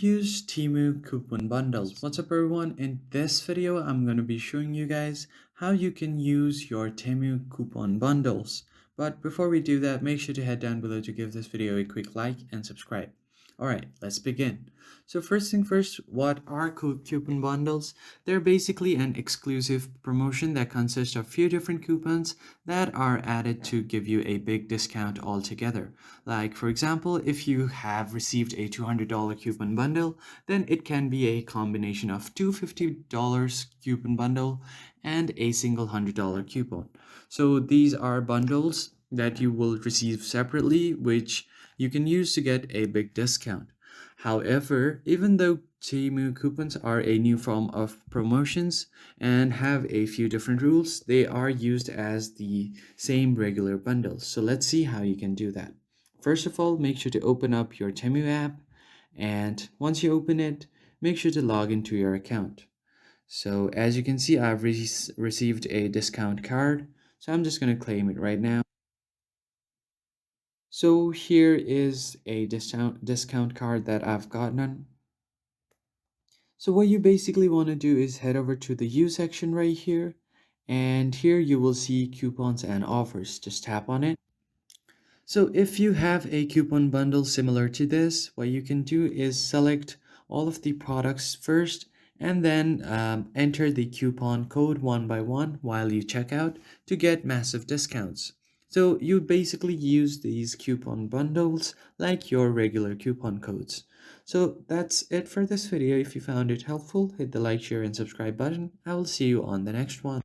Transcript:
Use Temu coupon bundles. What's up everyone? In this video, I'm going to be showing you guys how you can use your Temu coupon bundles. But before we do that, make sure to head down below to give this video a quick like and subscribe. Alright, let's begin. So first thing first, what are coupon bundles? They're basically an exclusive promotion that consists of few different coupons that are added to give you a big discount altogether. Like for example, if you have received a $200 coupon bundle, then it can be a combination of two $50 coupon bundle and a single $100 coupon. So these are bundles that you will receive separately, which you can use to get a big discount. However, even though Temu coupons are a new form of promotions and have a few different rules, they are used as the same regular bundles. So let's see how you can do that. First of all, make sure to open up your Temu app, and once you open it, make sure to log into your account. So as you can see, I've received a discount card, so I'm just going to claim it right now. So here is a discount card that I've gotten. So what you basically want to do is head over to the U section right here, and here you will see coupons and offers. Just tap on it. So if you have a coupon bundle similar to this, what you can do is select all of the products first and then enter the coupon code one by one while you check out to get massive discounts. So you basically use these coupon bundles like your regular coupon codes. So that's it for this video. If you found it helpful, hit the like, share, and subscribe button. I will see you on the next one.